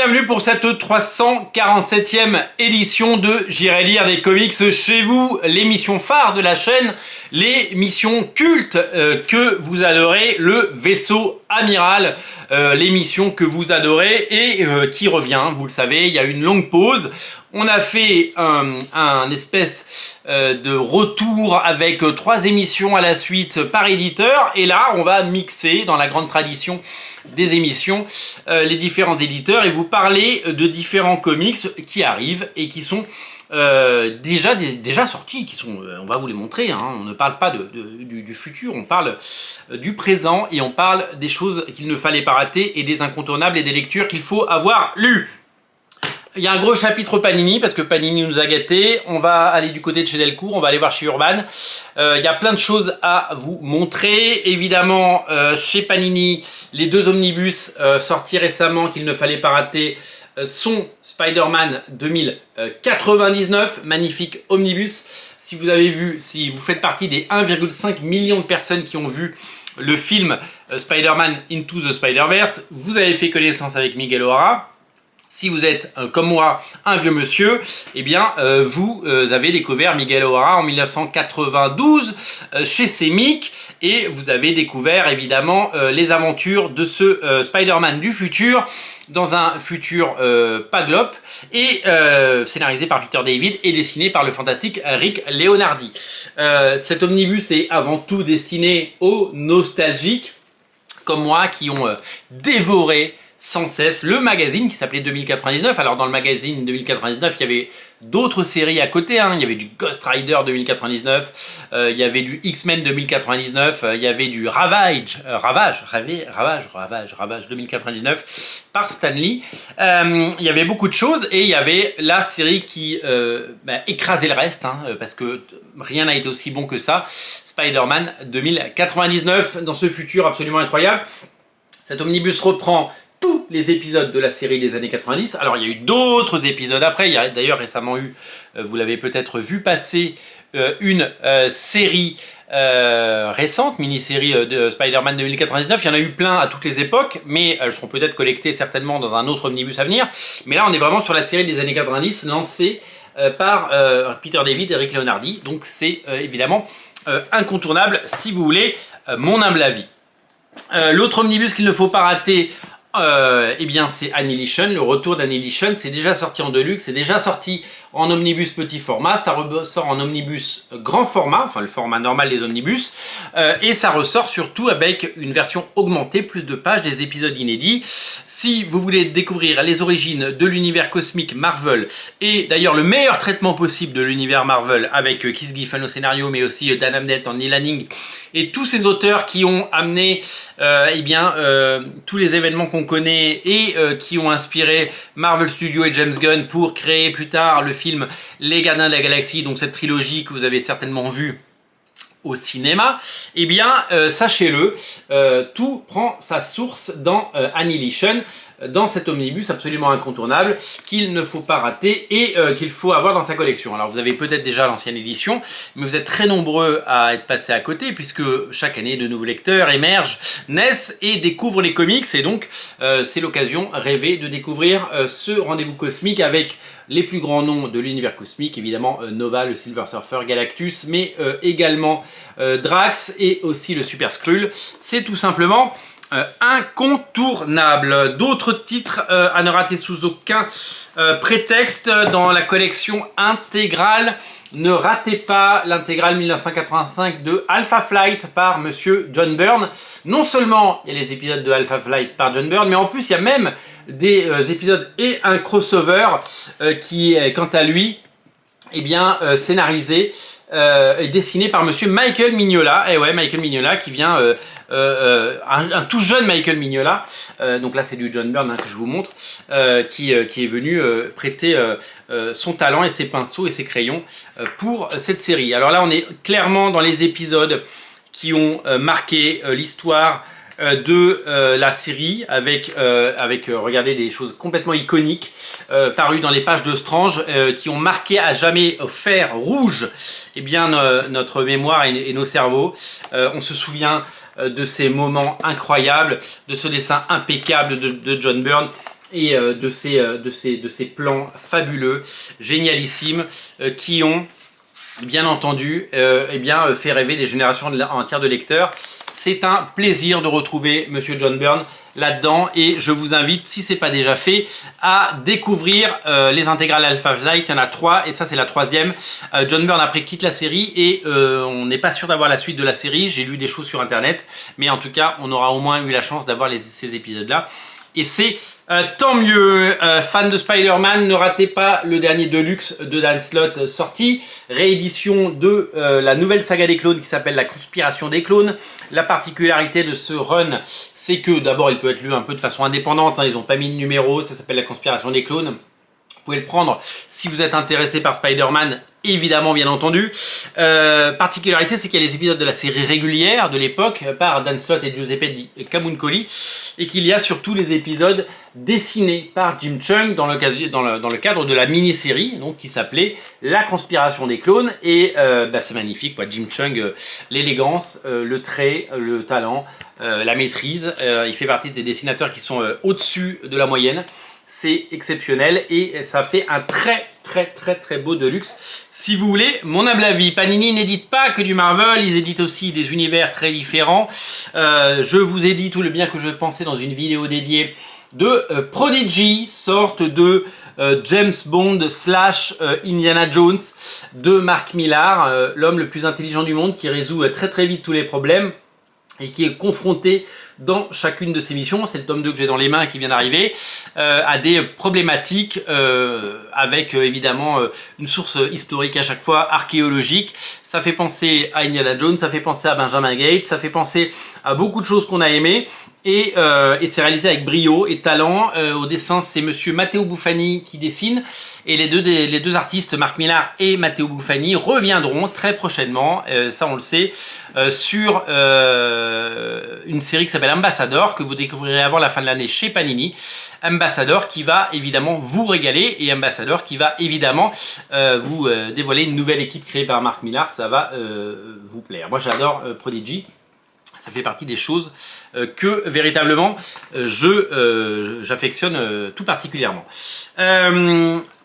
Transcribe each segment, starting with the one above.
bienvenue pour cette 347e édition de J'irai lire des comics chez vous, l'émission phare de la chaîne, l'émission culte que vous adorez, le vaisseau amiral, l'émission que vous adorez et qui revient, vous le savez, il y a une longue pause. On a fait un espèce de retour avec 3 émissions à la suite par éditeur. Et là, on va mixer dans la grande tradition des émissions les différents éditeurs et vous parler de différents comics qui arrivent et qui sont déjà sortis, qui sont, on va vous les montrer, hein. On ne parle pas du futur, on parle du présent et on parle des choses qu'il ne fallait pas rater et des incontournables et des lectures qu'il faut avoir lues. Il y a un gros chapitre Panini, parce que Panini nous a gâtés. On va aller du côté de chez Delcourt, on va aller voir chez Urban. Il y a plein de choses à vous montrer. Évidemment, chez Panini, les 2 omnibus sortis récemment qu'il ne fallait pas rater sont Spider-Man 2099, magnifique omnibus. Si vous avez vu, si vous faites partie des 1,5 million de personnes qui ont vu le film Spider-Man Into the Spider-Verse, vous avez fait connaissance avec Miguel O'Hara. Si vous êtes, comme moi, un vieux monsieur, eh bien, vous avez découvert Miguel O'Hara en 1992 chez Semic et vous avez découvert, évidemment, les aventures de ce Spider-Man du futur, dans un futur pas glop, et scénarisé par Peter David et dessiné par le fantastique Rick Leonardi. Cet omnibus est avant tout destiné aux nostalgiques, comme moi, qui ont dévoré sans cesse le magazine qui s'appelait 2099. Alors dans le magazine 2099, il y avait d'autres séries à côté, hein. Il y avait du Ghost Rider 2099, il y avait du X-Men 2099, il y avait du Ravage 2099 par Stan Lee. Il y avait beaucoup de choses et il y avait la série qui écrasait le reste, hein, parce que rien n'a été aussi bon que ça, Spider-Man 2099, dans ce futur absolument incroyable. Cet omnibus reprend tous les épisodes de la série des années 90. Alors il y a eu d'autres épisodes après, il y a d'ailleurs récemment eu, vous l'avez peut-être vu passer, une série récente, mini-série de Spider-Man 2099. Il y en a eu plein à toutes les époques, mais elles seront peut-être collectées certainement dans un autre omnibus à venir. Mais là on est vraiment sur la série des années 90 lancée par Peter David et Rick Leonardi. Donc c'est évidemment incontournable si vous voulez mon humble avis. L'autre omnibus qu'il ne faut pas rater, eh bien c'est Annihilation, le retour d'Annihilation. C'est déjà sorti en deluxe, c'est déjà sorti en omnibus petit format, ça ressort en omnibus grand format, enfin le format normal des omnibus, et ça ressort surtout avec une version augmentée, plus de pages, des épisodes inédits. Si vous voulez découvrir les origines de l'univers cosmique Marvel, et d'ailleurs le meilleur traitement possible de l'univers Marvel, avec Keith Giffen au scénario, mais aussi Dan Abnett en Neil Lanning, et tous ces auteurs qui ont amené tous les événements qu'on connaît et qui ont inspiré Marvel Studios et James Gunn pour créer plus tard le film Les Gardiens de la Galaxie, donc cette trilogie que vous avez certainement vue au cinéma, eh bien sachez-le, tout prend sa source dans Annihilation, dans cet omnibus absolument incontournable qu'il ne faut pas rater et qu'il faut avoir dans sa collection. Alors vous avez peut-être déjà l'ancienne édition, mais vous êtes très nombreux à être passés à côté puisque chaque année de nouveaux lecteurs émergent, naissent et découvrent les comics, et donc c'est l'occasion rêvée de découvrir ce rendez-vous cosmique avec les plus grands noms de l'univers cosmique, évidemment Nova, le Silver Surfer, Galactus, mais également Drax et aussi le Super Skrull. C'est tout simplement incontournable. D'autres titres à ne rater sous aucun prétexte dans la collection intégrale. Ne ratez pas l'intégrale 1985 de Alpha Flight par Monsieur John Byrne. Non seulement il y a les épisodes de Alpha Flight par John Byrne, mais en plus il y a même des épisodes et un crossover qui est quant à lui scénarisé et dessiné par Monsieur Michael Mignola. Et ouais, Michael Mignola qui vient, un tout jeune Michael Mignola, donc là c'est du John Byrne que je vous montre, qui est venu prêter son talent et ses pinceaux et ses crayons pour cette série. Alors là on est clairement dans les épisodes qui ont marqué l'histoire de la série avec regardez, des choses complètement iconiques parues dans les pages de Strange qui ont marqué à jamais au fer rouge notre mémoire et nos cerveaux. On se souvient de ces moments incroyables, de ce dessin impeccable de John Byrne et de ces plans fabuleux, génialissimes, qui ont bien entendu fait rêver des générations entières de lecteurs. C'est un plaisir de retrouver Monsieur John Byrne là-dedans et je vous invite, si ce n'est pas déjà fait, à découvrir les intégrales Alpha Flight. Il y en a 3 et ça c'est la 3e. John Byrne après quitte la série et on n'est pas sûr d'avoir la suite de la série. J'ai lu des choses sur internet, mais en tout cas on aura au moins eu la chance d'avoir ces épisodes-là. Et c'est tant mieux. Fan de Spider-Man, ne ratez pas le dernier Deluxe de Dan Slott sorti. Réédition de la nouvelle saga des clones qui s'appelle La Conspiration des clones. La particularité de ce run, c'est que d'abord il peut être lu un peu de façon indépendante. Ils n'ont pas mis de numéro, ça s'appelle La Conspiration des clones. Vous pouvez le prendre si vous êtes intéressé par Spider-Man, évidemment, bien entendu. Particularité, c'est qu'il y a les épisodes de la série régulière de l'époque par Dan Slott et Giuseppe Camuncoli et qu'il y a surtout les épisodes dessinés par Jim Cheung dans le cadre de la mini-série donc qui s'appelait La Conspiration des clones et c'est magnifique quoi. Jim Cheung, l'élégance, le trait, le talent, la maîtrise. Il fait partie des dessinateurs qui sont au-dessus de la moyenne. C'est exceptionnel et ça fait un très beau Deluxe. Si vous voulez mon humble avis, Panini n'édite pas que du Marvel, ils éditent aussi des univers très différents. Je vous ai dit tout le bien que je pensais dans une vidéo dédiée de Prodigy, sorte de James Bond / Indiana Jones de Mark Millar, l'homme le plus intelligent du monde qui résout très vite tous les problèmes et qui est confronté dans chacune de ses missions, c'est le tome 2 que j'ai dans les mains qui vient d'arriver, à des problématiques avec évidemment une source historique à chaque fois, archéologique. Ça fait penser à Indiana Jones, ça fait penser à Benjamin Gates, ça fait penser à beaucoup de choses qu'on a aimées. Et c'est réalisé avec brio et talent. Au dessin, c'est monsieur Matteo Buffani qui dessine. Et les deux artistes, Mark Millar et Matteo Buffani, reviendront très prochainement, ça on le sait, sur une série qui s'appelle Ambassador, que vous découvrirez avant la fin de l'année chez Panini. Ambassador qui va évidemment vous régaler et Ambassador qui va évidemment vous dévoiler une nouvelle équipe créée par Mark Millar. Ça va vous plaire. Moi j'adore Prodigy. Ça fait partie des choses que véritablement j'affectionne tout particulièrement.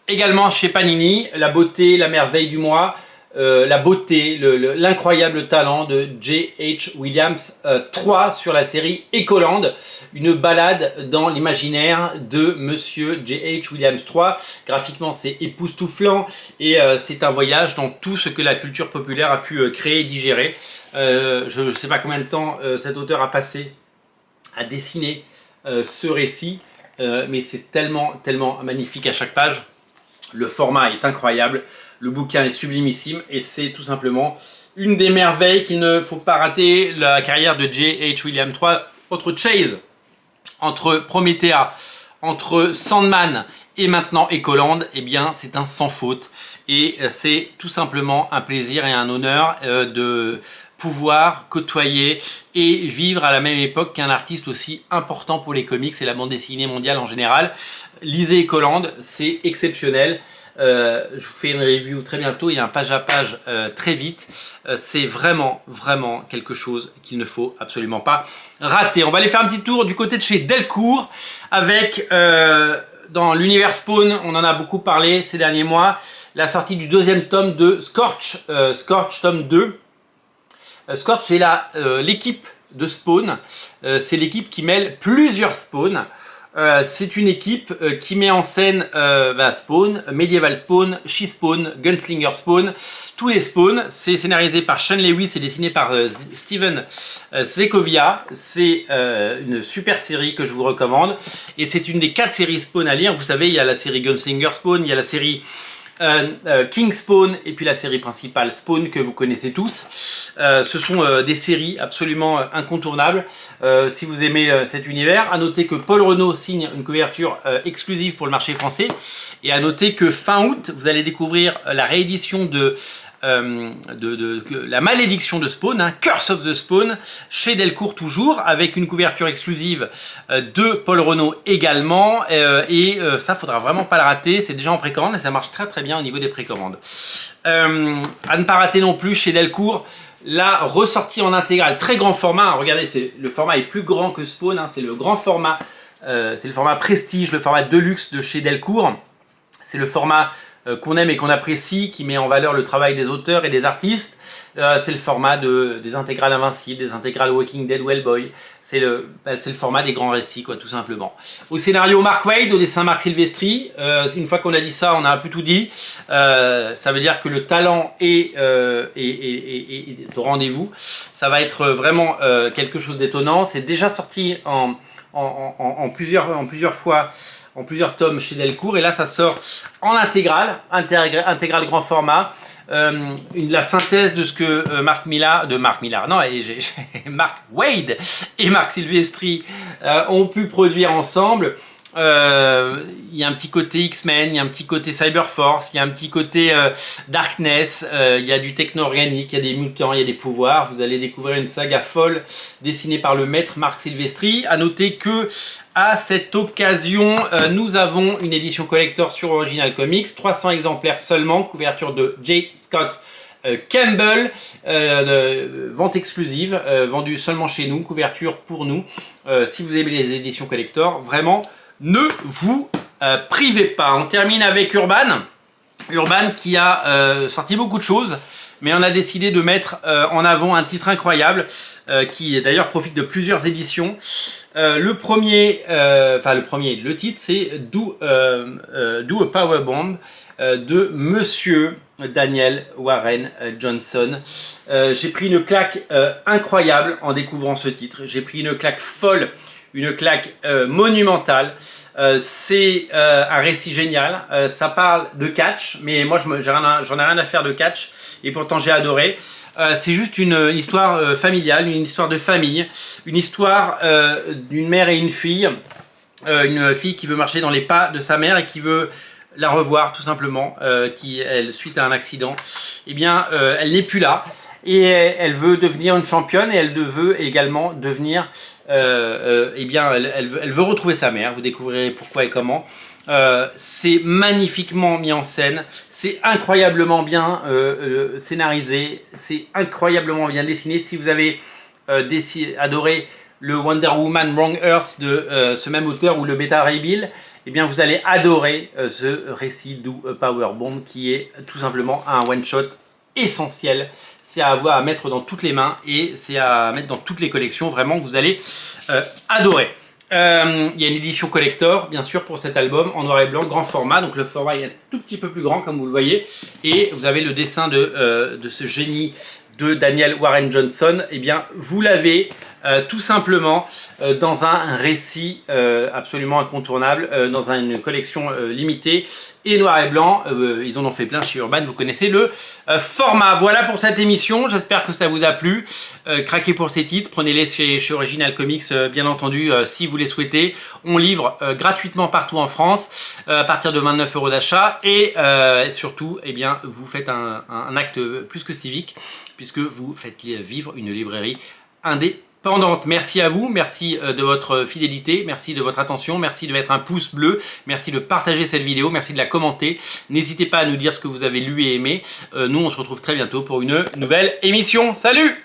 Également chez Panini, la beauté, la merveille du mois, la beauté, l'incroyable talent de J.H. Williams 3 sur la série Ecoland, une balade dans l'imaginaire de monsieur J.H. Williams 3. Graphiquement c'est époustouflant et c'est un voyage dans tout ce que la culture populaire a pu créer et digérer. Je ne sais pas combien de temps cet auteur a passé à dessiner ce récit, mais c'est tellement magnifique à chaque page. Le format est incroyable, le bouquin est sublimissime et c'est tout simplement une des merveilles qu'il ne faut pas rater. La carrière de J.H. Williams 3, entre Chase, entre Promethea, entre Sandman et maintenant Ecoland, eh bien c'est un sans faute et c'est tout simplement un plaisir et un honneur de pouvoir côtoyer et vivre à la même époque qu'un artiste aussi important pour les comics et la bande dessinée mondiale en général. Lisez Ecoland, c'est exceptionnel. Je vous fais une review très bientôt, il y a un page à page très vite. C'est vraiment quelque chose qu'il ne faut absolument pas rater. On va aller faire un petit tour du côté de chez Delcourt avec dans l'univers Spawn, on en a beaucoup parlé ces derniers mois, la sortie du 2e tome de Scorch, Scorch tome 2. Scorch, c'est l'équipe de Spawn, c'est l'équipe qui mêle plusieurs Spawns. C'est une équipe qui met en scène Spawn, Medieval Spawn, She-Spawn, Gunslinger Spawn, tous les Spawns. C'est scénarisé par Sean Lewis et dessiné par Steven Segovia. C'est une super série que je vous recommande. Et c'est une des 4 séries Spawn à lire. Vous savez, il y a la série Gunslinger Spawn, il y a la série King Spawn et puis la série principale Spawn que vous connaissez tous. Ce sont des séries absolument incontournables si vous aimez cet univers. À noter que Paul Renaud signe une couverture exclusive pour le marché français et à noter que fin août vous allez découvrir la réédition de la malédiction de Spawn, hein, Curse of the Spawn, chez Delcourt toujours, avec une couverture exclusive de Paul Renaud également, ça faudra vraiment pas le rater, c'est déjà en précommande et ça marche très bien au niveau des précommandes. À ne pas rater non plus chez Delcourt, la ressortie en intégrale, très grand format, hein, regardez, le format est plus grand que Spawn, hein, c'est le grand format c'est le format Prestige, le format Deluxe de chez Delcourt. C'est le format qu'on aime et qu'on apprécie, qui met en valeur le travail des auteurs et des artistes. C'est le format des intégrales Invincibles, des intégrales Walking Dead ou Hellboy. C'est le format des grands récits, quoi, tout simplement. Au scénario, Mark Waid, au dessin, Marc Silvestri. Une fois qu'on a dit ça, on a un peu tout dit. Ça veut dire que le talent est au rendez-vous. Ça va être vraiment quelque chose d'étonnant. C'est déjà sorti en plusieurs fois, en plusieurs tomes chez Delcourt, et là ça sort en intégrale grand format, la synthèse de ce que Mark Waid et Marc Silvestri ont pu produire ensemble. Il y a un petit côté X-Men, il y a un petit côté Cyberforce, il y a un petit côté Darkness, il y a du techno-organique, il y a des mutants, il y a des pouvoirs. Vous allez découvrir une saga folle dessinée par le maître Marc Silvestri. À noter que à cette occasion, nous avons une édition collector sur Original Comics, 300 exemplaires seulement, couverture de J. Scott Campbell, vente exclusive, vendue seulement chez nous, couverture pour nous. Si vous aimez les éditions collector, vraiment, ne vous privez pas. On termine avec Urban. Urban qui a sorti beaucoup de choses, mais on a décidé de mettre en avant un titre incroyable qui d'ailleurs profite de plusieurs éditions. Le titre c'est Do a Power Bomb de Monsieur Daniel Warren Johnson. J'ai pris une claque incroyable en découvrant ce titre. J'ai pris une claque folle, une claque monumentale. C'est un récit génial. Ça parle de catch, mais moi j'en ai rien à faire de catch, et pourtant j'ai adoré. C'est juste une histoire familiale, une histoire de famille, une histoire d'une mère et une fille qui veut marcher dans les pas de sa mère et qui veut la revoir tout simplement, suite à un accident, eh bien elle n'est plus là. Et elle veut devenir une championne, et elle veut également devenir, elle veut retrouver sa mère. Vous découvrirez pourquoi et comment. C'est magnifiquement mis en scène, c'est incroyablement bien scénarisé, c'est incroyablement bien dessiné. Si vous avez adoré le Wonder Woman Wrong Earth de ce même auteur, ou le Beta Ray Bill, eh bien vous allez adorer ce récit Do a Power Bomb, qui est tout simplement un one-shot essentiel. C'est à mettre dans toutes les mains, et c'est à mettre dans toutes les collections. Vraiment, vous allez adorer. Il y a une édition collector, bien sûr, pour cet album, en noir et blanc, grand format. Donc le format est un tout petit peu plus grand, comme vous le voyez. Et vous avez le dessin de ce génie de Daniel Warren Johnson. Eh bien, vous l'avez tout simplement dans un récit absolument incontournable, dans une collection limitée et noir et blanc. Ils en ont fait plein chez Urban, vous connaissez le format. Voilà pour cette émission, j'espère que ça vous a plu. Craquez pour ces titres, prenez-les chez Original Comics, bien entendu, si vous les souhaitez. On livre gratuitement partout en France, à partir de 29 € d'achat, et surtout, eh bien, vous faites un acte plus que civique, puisque vous faites vivre une librairie indépendante. Merci à vous, merci de votre fidélité, merci de votre attention, merci de mettre un pouce bleu, merci de partager cette vidéo, merci de la commenter. N'hésitez pas à nous dire ce que vous avez lu et aimé. Nous, on se retrouve très bientôt pour une nouvelle émission. Salut!